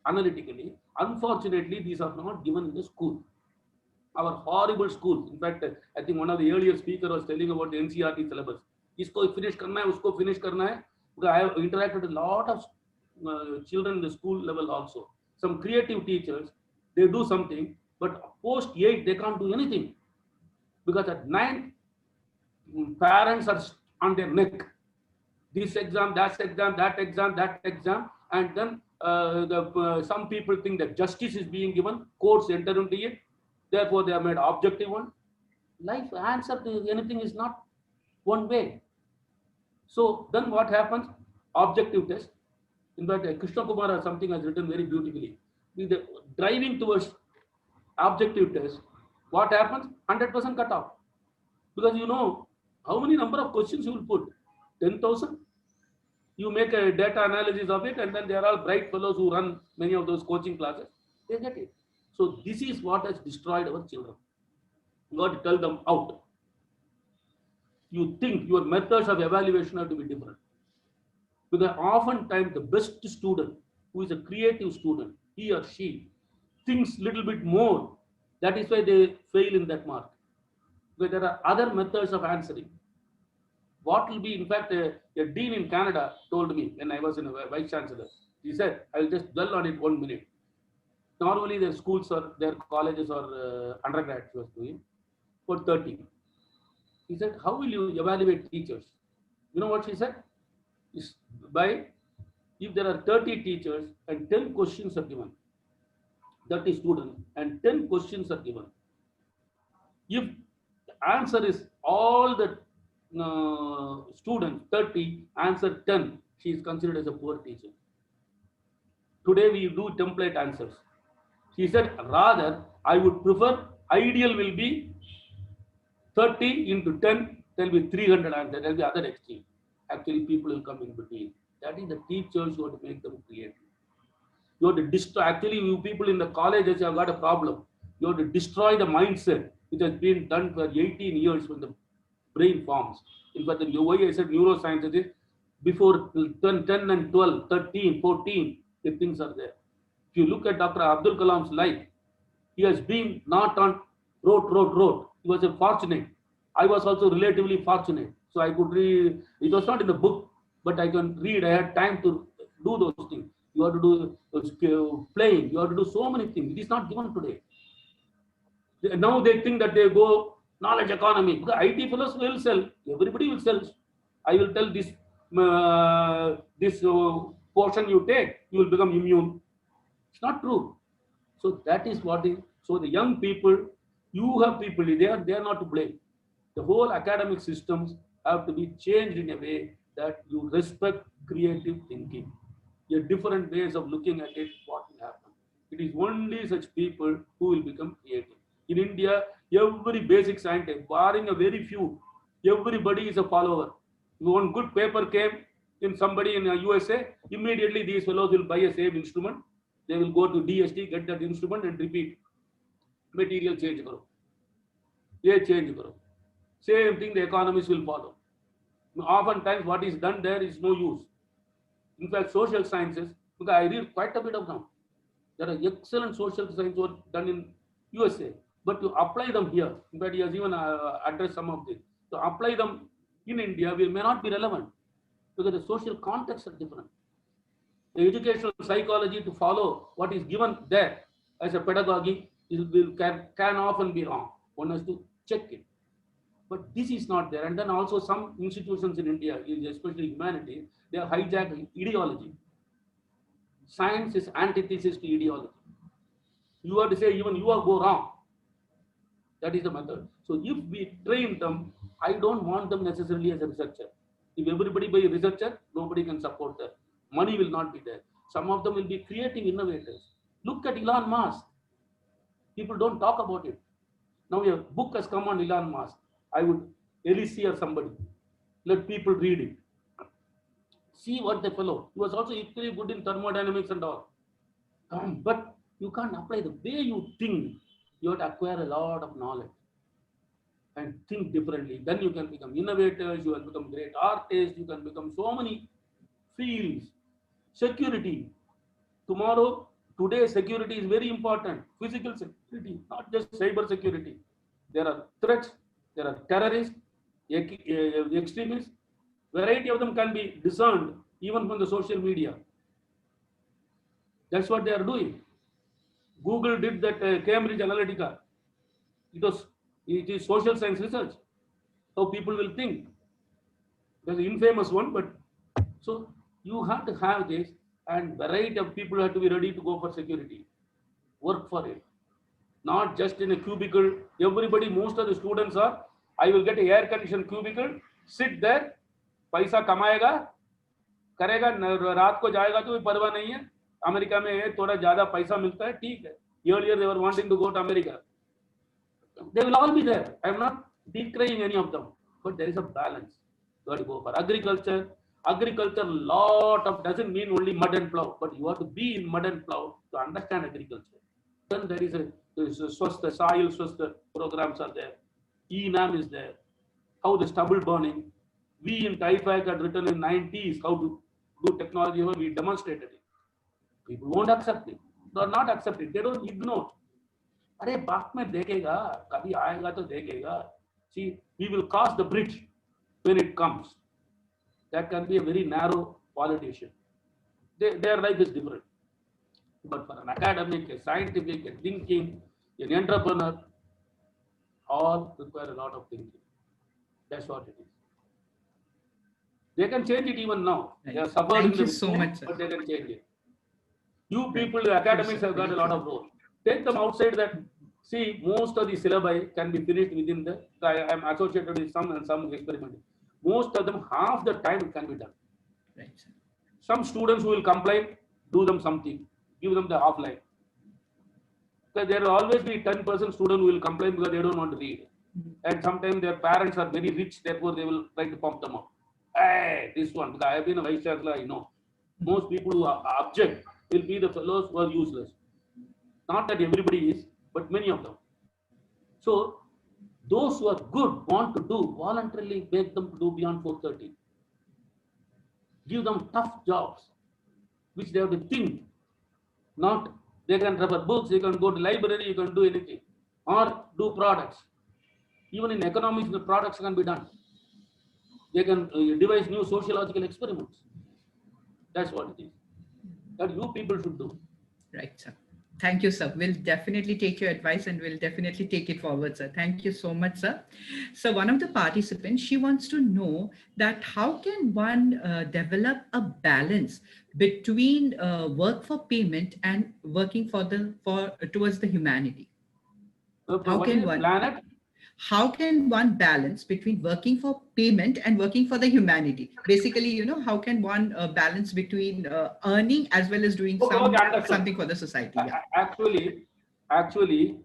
[SPEAKER 2] analytically. Unfortunately, these are not given in the school. Our horrible schools. In fact, I think one of the earlier speakers was telling about the NCERT syllabus. Isko finish karna hai, usko finish karna hai. Because I have interacted with a lot of children in the school level also. Some creative teachers, they do something, but post 8, they can't do anything. Because at 9, parents are on their neck. This exam, that exam, that exam, that exam, and then some people think that justice is being given, courts enter into it, therefore they have made objective one. Life answer to anything is not one way. So then what happens? Objective test. In fact, Krishna Kumar or something has written very beautifully. The driving towards objective test, what happens? 100% cut off. Because you know how many number of questions you will put? 10,000. You make a data analysis of it, and then there are bright fellows who run many of those coaching classes. They get it. So this is what has destroyed our children. You got to tell them out. You think your methods of evaluation have to be different. Because oftentimes the best student, who is a creative student, he or she thinks little bit more. That is why they fail in that mark. where there are other methods of answering. What will be, in fact, a dean in Canada told me when I was in a vice chancellor. He said, I will just dwell on it 1 minute. Normally, their schools or their colleges or undergrads was doing for 30. He said, how will you evaluate teachers? You know what she said? Is by, if there are 30 teachers and 10 questions are given, 30 students and 10 questions are given. If the answer is all the students, 30, answer 10, she is considered as a poor teacher. Today we do template answers. She said, rather, I would prefer, ideal will be 30 into 10, there will be 300 answers, there will be other extreme. Actually, people will come in between. That is the teachers who have to make them creative. You have to destroy, actually, you people in the colleges have got a problem. You have to destroy the mindset which has been done for 18 years when the brain forms. In fact, the way I said neuroscience is before 10 and 12, 13, 14, the things are there. If you look at Dr. Abdul Kalam's life, he has been not on road. He was a fortunate. I was also relatively fortunate. So I could read, it was not in the book, but I can read. I had time to do those things. You have to do playing. You have to do so many things. It is not given today. Now they think that they go knowledge economy. Because IT fellows will sell. Everybody will sell. I will tell this portion you take, you will become immune. It's not true. So that is what is. So the young people, you have people, they are not to blame. The whole academic systems have to be changed in a way that you respect creative thinking. Your different ways of looking at it, what will happen. It is only such people who will become creative. In India, every basic scientist, barring a very few, everybody is a follower. If one good paper came in somebody in the USA, immediately these fellows will buy a same instrument. They will go to DST, get that instrument and repeat. Material change karo. Ye change karo. Same thing the economists will follow. Oftentimes what is done there is no use. In fact, social sciences, because I read quite a bit of them. There are excellent social science work done in USA, but to apply them here, in fact, he has even addressed some of this. To apply them in India, we may not be relevant because the social contexts are different. The educational psychology to follow what is given there as a pedagogy can often be wrong. One has to check it. But this is not there. And then also some institutions in India, especially humanities, they have hijacked ideology. Science is antithesis to ideology. You have to say even you are go wrong. That is the method. So if we train them, I don't want them necessarily as a researcher. If everybody be a researcher, nobody can support that. Money will not be there. Some of them will be creative innovators. Look at Elon Musk. People don't talk about it. Now a book has come on Elon Musk. I would Elise or somebody. Let people read it. See what the fellow. He was also equally good in thermodynamics and all. But you can't apply the way you think. You have to acquire a lot of knowledge and think differently. Then you can become innovators, you can become great artists, you can become so many fields. Security. Today security is very important. Physical security, not just cyber security. There are threats, there are terrorists, extremists. Variety of them can be discerned even from the social media. That's what they are doing. Google did that Cambridge Analytica. It is social science research. How people will think. There's an infamous one, but so you have to have this, and variety of people have to be ready to go for security. Work for it. Not just in a cubicle. Everybody, most of the students are, I will get a air conditioned cubicle, sit there, पैसा कमाएगा, करेगा, रात को जाएगा तो परवाह नहीं है. अमेरिका में थोड़ा ज्यादा पैसा मिलता है, ठीक है. Earlier they were wanting to go to America. They will all be there. I am not decrying any of them, but there is a balance. You have to go for agriculture. Agriculture, lot of doesn't mean only mud and plow, but you have to be in mud and plow to understand agriculture. Then there is a Swasthya, soil Swasthya programs are there. ENAM is there. How the stubble burning. We in TIFAC had written in 90s how to do technology. We demonstrated it. People won't accept it. They are not accept it. They don't ignore. अरे बात में देखेगा, कभी आएगा तो देखेगा. See, we will cross the bridge when it comes. That can be a very narrow politician. Their life is different. But for an academic, a scientific, a thinking, an entrepreneur, all require a lot of thinking. That's what it is. They can change it even now.
[SPEAKER 3] Right.
[SPEAKER 2] They are suffered
[SPEAKER 3] Thank
[SPEAKER 2] in the
[SPEAKER 3] you so
[SPEAKER 2] beginning,
[SPEAKER 3] much, sir.
[SPEAKER 2] but they can change it. You
[SPEAKER 3] Right.
[SPEAKER 2] people, the academics,
[SPEAKER 3] sir.
[SPEAKER 2] have got
[SPEAKER 3] Very
[SPEAKER 2] a lot
[SPEAKER 3] true.
[SPEAKER 2] of role. Take them outside that. See, most of the syllabi can be finished within the. I am associated with some and some experimenting. Most of them, half the time it can be done.
[SPEAKER 3] Right, sir.
[SPEAKER 2] Some students who will complain, do them something, give them the offline. Because there will always be 10% student who will complain because they don't want to read. And sometimes their parents are very rich, therefore they will try to pump them up. Hey, this one, because I have been a vice chancellor, I know. Most people who are object will be the fellows who are useless. Not that everybody is, but many of them. So those who are good want to do, voluntarily make them do beyond 4:30. Give them tough jobs, which they have to think. Not they can refer books, you can go to library, you can do anything, or do products. Even in economics, the products can be done. They can devise new sociological experiments. That's what it is. That you people should do.
[SPEAKER 3] Right, sir. Thank you, sir. We'll definitely take your advice and we'll definitely take it forward, sir. Thank you so much, sir. So one of the participants, she wants to know that how can one develop a balance between work for payment and working towards the humanity?
[SPEAKER 2] How can one planet?
[SPEAKER 3] How can one balance between working for payment and working for the humanity? Basically, how can one balance between earning as well as doing something for the society? Yeah.
[SPEAKER 2] Actually,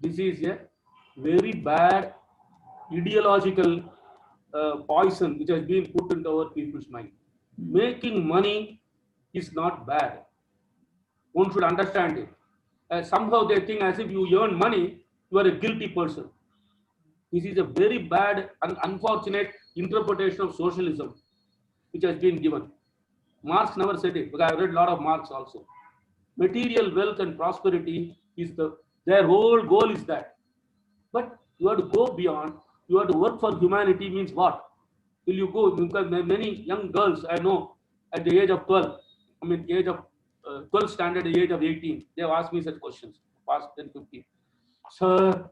[SPEAKER 2] this is a very bad ideological poison which has been put into our people's mind. Making money is not bad. One should understand it. Somehow they think as if you earn money, you are a guilty person. This is a very bad and unfortunate interpretation of socialism which has been given. Marx never said it, because I read a lot of Marx also. Material wealth and prosperity is their whole goal is that. But you have to go beyond. You have to work for humanity means what? Will you go? Because many young girls I know at the age of 12, age of 12 standard, the age of 18, they have asked me such questions, past 10, 15. Sir,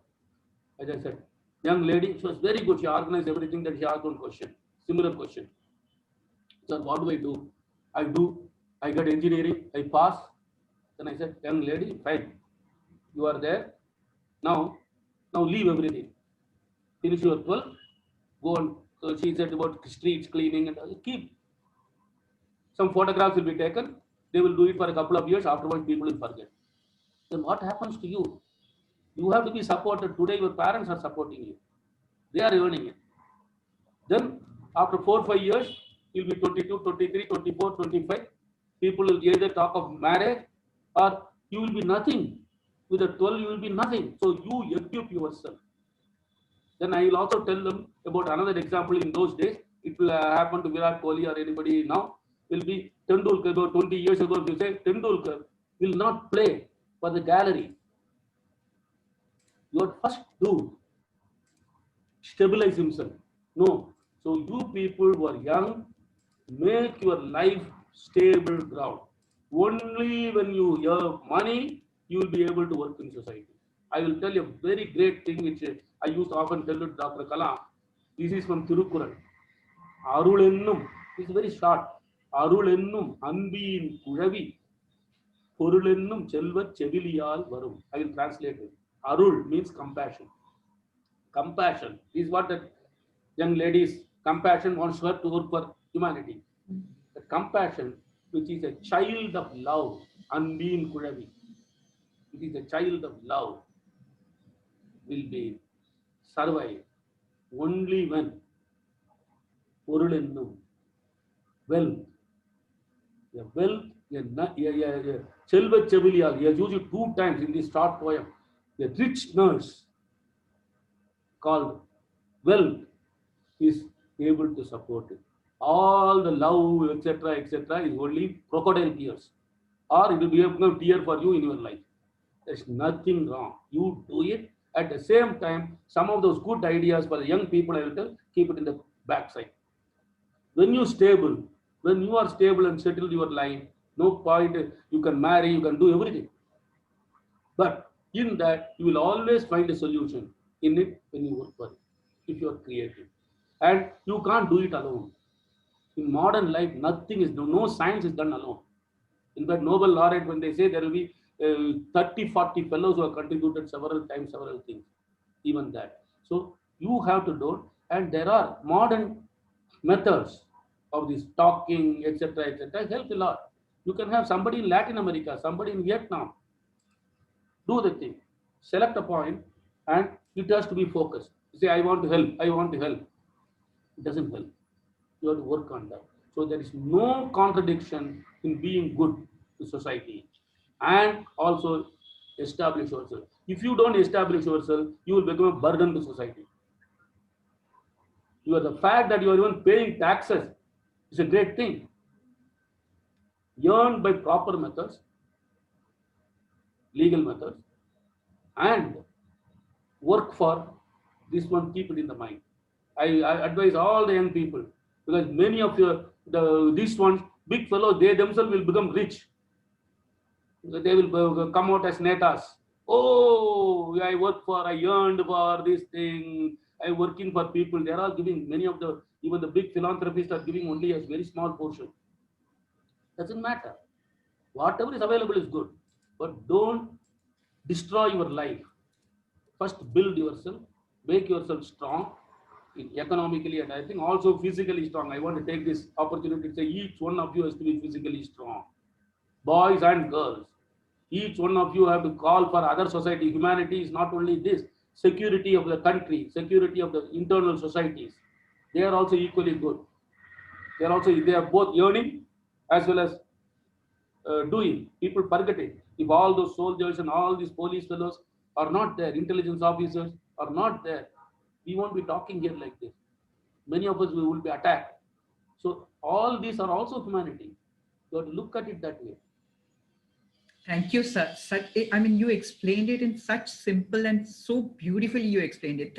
[SPEAKER 2] as I said, young lady, she was very good. She organized everything that she asked one question, similar question. Sir, what do? I got engineering, I pass. Then I said, young lady, fine. You are there. Now leave everything. Finish your 12, go on. So she said about streets cleaning and keep. Some photographs will be taken. They will do it for a couple of years. Afterwards, people will forget. Then what happens to you? You have to be supported. Today, your parents are supporting you. They are earning it. Then, after 4-5 years, you'll be 22, 23, 24, 25. People will either talk of marriage or you will be nothing. With a 12, you will be nothing. So, you equip yourself. Then I will also tell them about another example in those days. It will happen to Virat Kohli or anybody now. Will be Tendulkar. About 20 years ago, they say Tendulkar will not play for the gallery. You have first do stabilize himself. No. So you people who are young, make your life stable ground. Only when you have money, you will be able to work in society. I will tell you a very great thing which I used to often tell to Dr. Kalam. This is from Tirukkural. Arulennum. It's very short. Arulennum anbin kulavi. Porulennum chelva cheviliyal varum. I will translate it. Arul means compassion. Compassion is what the young ladies, compassion wants her to work for humanity. The compassion, which is a child of love, Anbeen Kulavi. It is a child of love, will be survive only when Porulennum, wealth, Chelva Cheviliyal, he has used it 2 times in this short poem. A rich nurse called wealth is able to support it. All the love, etc., is only crocodile tears, or it will be a tear for you in your life. There's nothing wrong. You do it, At the same time, some of those good ideas for the young people, I will tell, keep it in the backside. When you are stable and settled your life, no point, you can marry, you can do everything. But in that, you will always find a solution in it when you work for it, if you are creative. And you can't do it alone. In modern life, nothing is, no science is done alone. In fact, Nobel laureate, when they say there will be 30, 40 fellows who have contributed several times, several things, even that. So you have to do it. And there are modern methods of this talking, etc., help a lot. You can have somebody in Latin America, somebody in Vietnam, do the thing, select a point, and it has to be focused. Say, I want to help, I want to help. It doesn't help. You have to work on that. So there is no contradiction in being good to society and also establish yourself. If you don't establish yourself, you will become a burden to society. The fact that you are even paying taxes is a great thing. Earned by proper methods, legal methods, and work for this one, keep it in the mind. I advise all the young people, because many of these ones, big fellows, they themselves will become rich. They will come out as netas. Oh, I earned for this thing. I'm working for people. They are all giving, even the big philanthropists are giving only a very small portion. Doesn't matter. Whatever is available is good. But don't destroy your life. First, build yourself, make yourself strong, economically, and I think also physically strong. I want to take this opportunity to say each one of you has to be physically strong. Boys and girls, each one of you have to call for other society. Humanity is not only this, security of the country, security of the internal societies. They are also equally good. They are both earning as well as doing. People forget it. If all those soldiers and all these police fellows are not there, intelligence officers are not there, we won't be talking here like this. Many of us will be attacked. So all these are also humanity. You have to look at it that way.
[SPEAKER 3] Thank you, sir. You explained it in such simple and so beautifully you explained it.